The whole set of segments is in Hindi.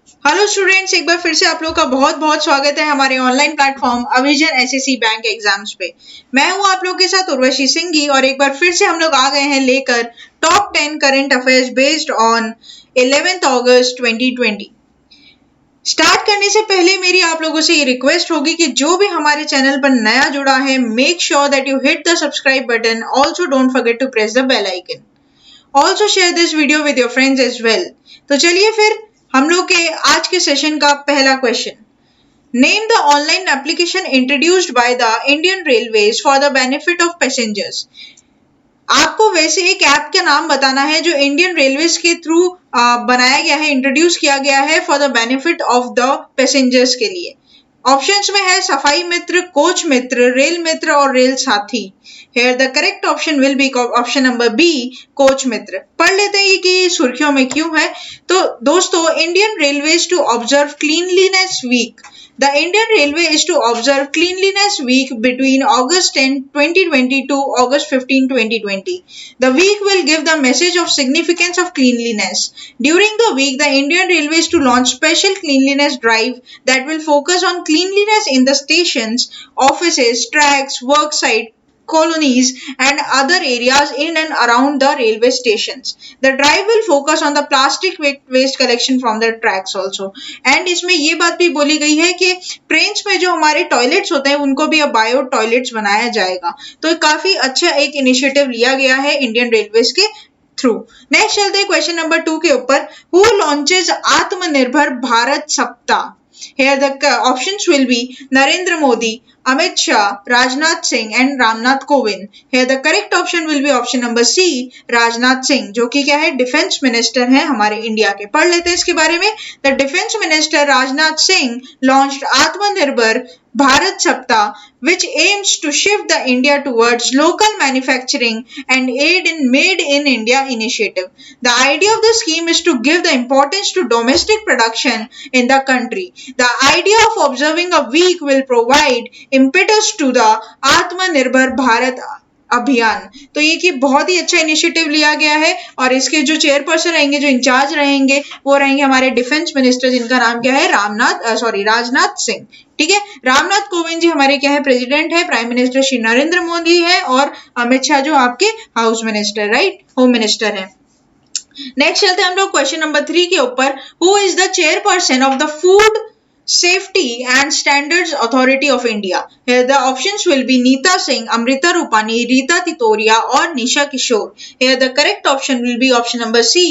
हेलो स्टूडेंट्स, एक बार फिर से आप लोग का बहुत बहुत स्वागत है हमारे ऑनलाइन प्लेटफॉर्म अविजन एसएससी बैंक एग्जाम्स पे। मैं हूं आप लोग के साथ उर्वशी सिंघी और एक बार फिर से हम लोग आ गए हैं लेकर top 10 current affairs based on 11 August 2020। Start करने से पहले मेरी आप लोगों से ये रिक्वेस्ट होगी कि जो भी हमारे चैनल पर नया जुड़ा है, make sure that you hit the subscribe button. Also don't forget to press the bell icon. Also share this video with your friends as well. तो चलिए फिर हम लोग के आज के सेशन का पहला question, name the online application introduced by the Indian railways for the benefit of passengers. आपको वैसे एक ऐप का नाम बताना है जो इंडियन रेलवेज के थ्रू बनाया गया है, इंट्रोड्यूस किया गया है for the benefit of the passengers के लिए। ऑप्शंस में है सफाई मित्र, कोच मित्र, रेल मित्र और रेल साथी। Here the correct option will be option number B, coach Mitra. पढ़ लेते हैं कि सुर्खियों में क्यों है। तो दोस्तों, Indian railways to observe cleanliness week. The Indian Railway is to observe Cleanliness Week between August 10, 2020 to August 15, 2020. The week will give the message of significance of cleanliness. During the week, the Indian Railway is to launch special cleanliness drive that will focus on cleanliness in the stations, offices, tracks, work site, colonies and other areas in and around the railway stations. The drive will focus on the plastic waste collection from the tracks also. And इसमें ये बात भी बोली गई है कि ट्रेन्स में जो हमारे टॉयलेट्स होते हैं उनको भी अब बायो टॉयलेट्स बनाया जाएगा। तो काफी अच्छा एक इनिशिएटिव लिया गया है इंडियन रेलवेज के थ्रू। नेक्स्ट चलते हैं क्वेश्चन नंबर 2 के ऊपर, हु लॉन्चेस आत्मनिर्भर भारत सप्ताह। Here the options will be Narendra Modi, Amit Shah, Rajnath Singh and Ramnath Kovind. Here the correct option will be option number C, Rajnath Singh, जो कि क्या है, डिफेंस मिनिस्टर हैं हमारे इंडिया के। पढ़ लेते हैं इसके बारे में। The Defense Minister Rajnath Singh launched Atmanirbhar Bharat Saptah, which aims to shift the India towards local manufacturing and aid in Made in India initiative. The idea of the scheme is to give the importance to domestic production in the country. The idea of observing a week will provide impetus to the Atmanirbhar Bharat अभियान। तो ये कि बहुत ही अच्छा इनिशिएटिव लिया गया है और इसके जो चेयरपर्सन रहेंगे, जो इंचार्ज रहेंगे, वो रहेंगे हमारे डिफेंस मिनिस्टर, जिनका नाम क्या है, राजनाथ सिंह। ठीक है, रामनाथ कोविंद जी हमारे क्या है, प्रेसिडेंट है। प्राइम मिनिस्टर श्री नरेंद्र मोदी है और अमित शाह जो आपके house minister, right, home minister है। नेक्स्ट चलते हैं हम लोग क्वेश्चन नंबर 3 के ऊपर, who is the chairperson of the food Safety and Standards Authority of India. Here the options will be Neeta Singh, Amrita Rupani, Rita Titoria or Nisha Kishore. Here the correct option will be option number C,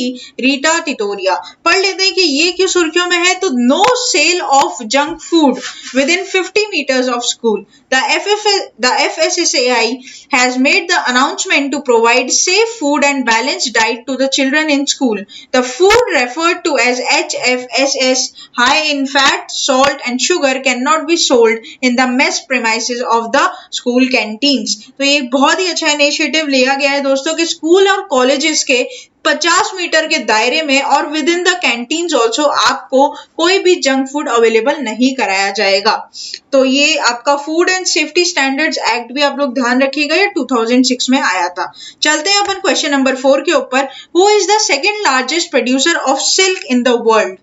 Rita Titoria. पढ़ लेते हैं कि ये क्यों सुर्खियों में है। तो no sale of junk food within 50 meters of school. The FSSAI has made the announcement to provide safe food and balanced diet to the children in school. The food referred to as HFSS, high in fat, salt and sugar, cannot be sold in the mess premises of the school canteens. तो ये बहुत ही अच्छा इनिशिएटिव लिया गया है दोस्तों कि स्कूल और कॉलेजेस के 50 मीटर के दायरे में और with in the canteens also आपको कोई भी जंक फूड अवेलेबल नहीं कराया जाएगा। तो ये आपका food and safety standards act भी आप लोग ध्यान रखिएगा, ये 2006 में आया था। चलते हैं अपन क्वेश्चन नंबर 4 के ऊपर, who is the second largest producer of silk in the world.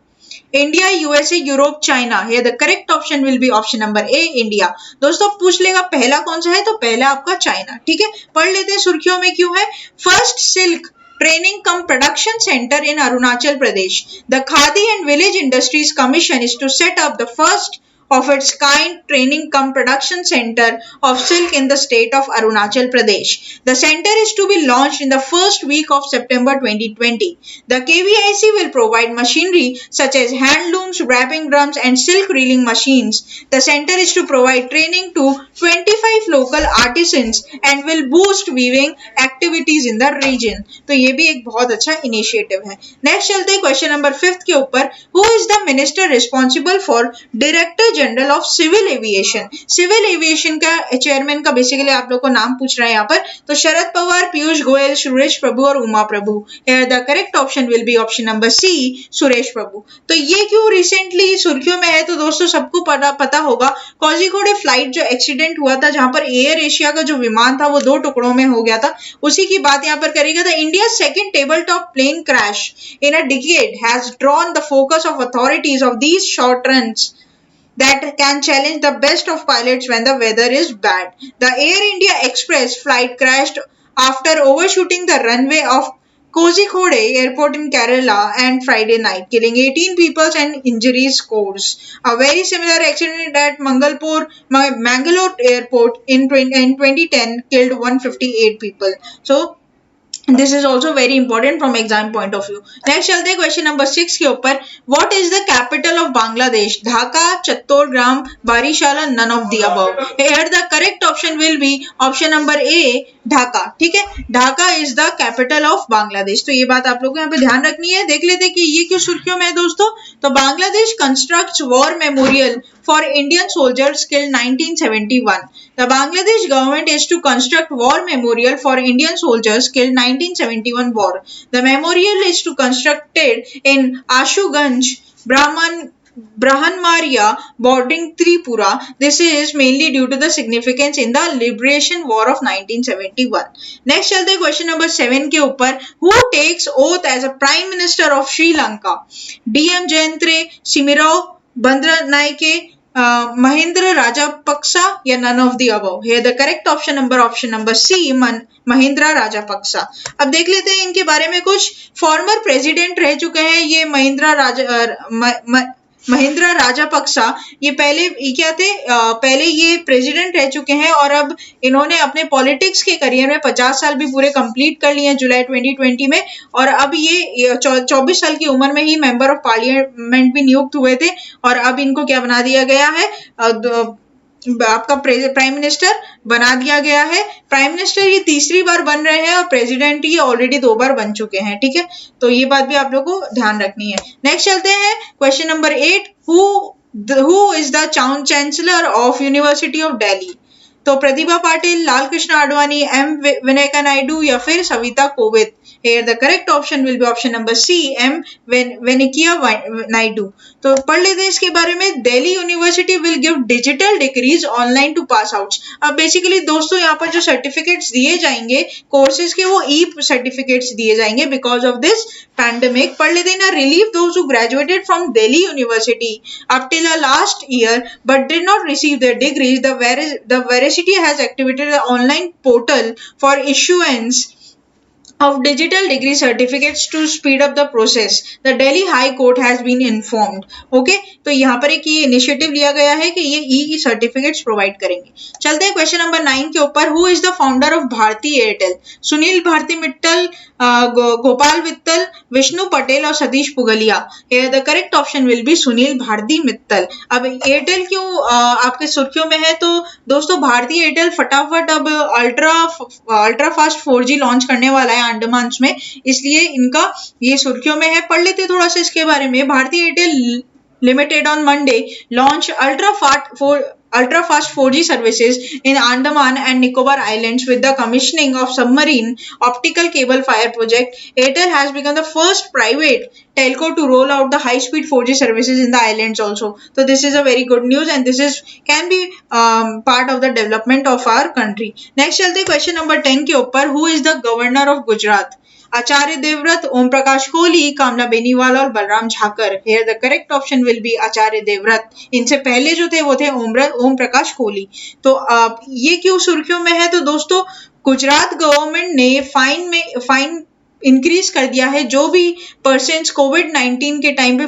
India, USA, Europe, China. Here the correct option will be option number A, India. दोस्तों पूछ लेगा पहला कौन सा है, तो पहला आपका चाइना। ठीक है, पढ़ लेते हैं सुर्खियों में क्यों है। First silk training cum production center in Arunachal Pradesh. The Khadi and Village Industries Commission is to set up the first of its kind training cum production center of silk in the state of Arunachal Pradesh. The center is to be launched in the first week of September 2020. The KVIC will provide machinery such as hand looms, wrapping drums and silk reeling machines. The center is to provide training to 25 local artisans and will boost weaving activities in the region. तो ये भी एक बहुत अच्छा इनिशिएटिव है। नेक्स्ट चलते हैं क्वेश्चन नंबर 5 के ऊपर, who is the minister responsible for director general of civil aviation. Civil aviation का चेयरमैन का बेसिकली आप लोग को नाम पूछ रहे हैं यहाँ पर, तो शरद पवार, पीयूष गोयल, सुरेश प्रभु और उमा प्रभु। Here the correct option will be option number C, Suresh प्रभु। तो ये क्यों रिसेंटली सुर्खियों में है, तो दोस्तों सबको पता होगा कोझिकोड फ्लाइट जो एक्सीडेंट हुआ था, जहां पर एयर एशिया का जो विमान था वो 2 टुकड़ों में हो गया था, उसी की बात यहाँ पर करेगा। था India second table top plane crash in a decade has drawn the focus of authorities of these short runs that can challenge the best of pilots when the weather is bad. The Air India Express flight crashed after overshooting the runway of Kozhikode Airport in Kerala and Friday night, killing 18 people and injuries scores. A very similar accident at Mangalore Airport in 2010 killed 158 people. So this is also very important from exam point of view. Next चलते हैं क्वेश्चन नंबर 6 के ऊपर। What is the capital of Bangladesh? Dhaka, चत्तोरग्राम, बारिशाला, none of the above. Here the correct option will be option number A, Dhaka. ठीक है, Dhaka is the capital of Bangladesh। तो ये बात आप लोगों को यहाँ पे ध्यान रखनी है। देख लेते हैं कि ये क्यों सुर्खियों में है दोस्तों। तो Bangladesh constructs war memorial for Indian soldiers killed 1971. The Bangladesh government is to construct war memorial for Indian soldiers killed 1971 war. The memorial is to constructed in Ashuganj, Brahmanmaria bordering Tripura. This is mainly due to the significance in the Liberation War of 1971. Next चलते हैं क्वेश्चन नंबर 7 के ऊपर। Who takes oath as a Prime Minister of Sri Lanka? DM Jayanthe, Simirao Bandaranaike, Mahendra Rajapaksa या none of the above. Here the correct option number C, Mahendra Rajapaksa. अब देख लेते हैं इनके बारे में कुछ। फॉर्मर प्रेसिडेंट रह चुके हैं ये महेंद्र राजापक्सा। ये पहले क्या थे, पहले ये प्रेसिडेंट रह चुके हैं और अब इन्होंने अपने पॉलिटिक्स के करियर में 50 साल भी पूरे कंप्लीट कर लिए हैं जुलाई 2020 में, और अब ये 24 साल की उम्र में ही मेंबर ऑफ पार्लियामेंट भी नियुक्त हुए थे, और अब इनको क्या बना दिया गया है, आपका प्राइम मिनिस्टर बना दिया गया है। प्राइम मिनिस्टर ये तीसरी बार बन रहे हैं और प्रेसिडेंट ये ऑलरेडी 2 बार बन चुके हैं। ठीक है, तो ये बात भी आप लोग को ध्यान रखनी है। नेक्स्ट चलते हैं question number 8। Who is the chancellor of university of Delhi? तो प्रतिभा पाटिल, लाल कृष्ण आडवाणी, एम वेंकैया नायडू या फिर Savita Kovind. Here the correct option will be option number C, M Venkaiah Naidu. तो पढ़ लेते हैं इसके बारे में। Delhi university will give digital degrees online to pass outs. अब बेसिकली दोस्तों यहाँ पर जो सर्टिफिकेट्स दिए जाएंगे कोर्सेज के, वो ई सर्टिफिकेट्स दिए जाएंगे बिकॉज ऑफ दिस पैंडेमिक। पढ़ लेते हैं ना। Relieve those who graduated from Delhi university up till last year but did not receive their degrees. The Veracity has activated an online portal for issuance of digital degree certificates to speed up the process. The Delhi High Court has been informed. Okay, तो यहाँ पर एक ये इनिशिएटिव लिया गया है कि ये ई सर्टिफिकेट्स प्रोवाइड करेंगे। चलते हैं क्वेश्चन नंबर 9 के ऊपर। Who is the founder of Bharti Airtel? Sunil Bharti Mittal, Gopal Mittal, Vishnu Patel और Satish Puglia. Here the correct option will be Sunil Bharti Mittal. अब एयरटेल क्यों आपके सुर्खियों में है, तो दोस्तों भारती एयरटेल फटाफट अब अल्ट्रा फास्ट 4G लॉन्च करने वाला है अंडमान में, इसलिए इनका ये सुर्खियों में है। पढ़ लेते थोड़ा सा इसके बारे में। Bharti Airtel limited on Monday launched ultra-fast 4G services in Andaman and Nicobar Islands with the commissioning of submarine optical cable fire project. Airtel has become the first private telco to roll out the high-speed 4G services in the islands also. So this is a very good news and this can be part of the development of our country. Next चलते हैं क्वेश्चन नंबर 10 के ऊपर। Who is the governor of Gujarat? Acharya Devvrat, Om Prakash Kohli, कामला बेनीवाल और Balram झाकर। Here the correct option will be Acharya Devvrat. इनसे पहले जो थे वो थे ओम प्रकाश कोहली। तो ये क्यों सुर्खियों में है, तो दोस्तों गुजरात गवर्नमेंट ने फाइन इंक्रीज कर दिया है। जो भी पर्सन्स कोविड-19 के टाइम पे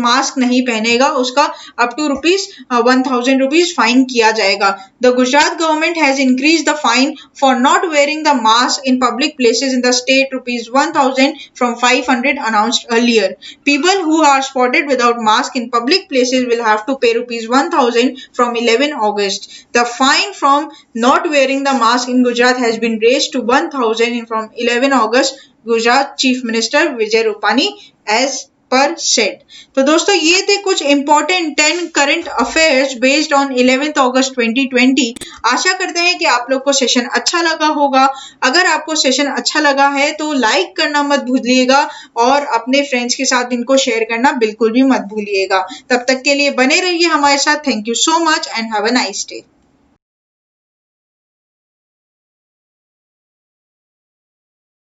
मास्क नहीं पहनेगा उसका अप टू ₹1,000 फाइन किया जाएगा। The Gujarat government has increase the fine for not wearing the mask in public places in the state ₹1,000 from 500 announced earlier. People who are spotted without mask in public places will have to pay ₹1,000 from 11 August. The fine from not wearing the mask in Gujarat has been raised to 1,000 from 11 August. Gujarat Chief Minister Vijay Rupani as पर सेट। तो दोस्तों ये थे कुछ important 10 current affairs based on 11 अगस्त 2020। आशा करते हैं कि आप लोग को सेशन अच्छा लगा होगा। अगर आपको सेशन अच्छा लगा है तो लाइक करना मत भूलिएगा और अपने फ्रेंड्स के साथ इनको शेयर करना बिल्कुल भी मत भूलिएगा। तब तक के लिए बने रहिए हमारे साथ। Thank you so much and have a nice day.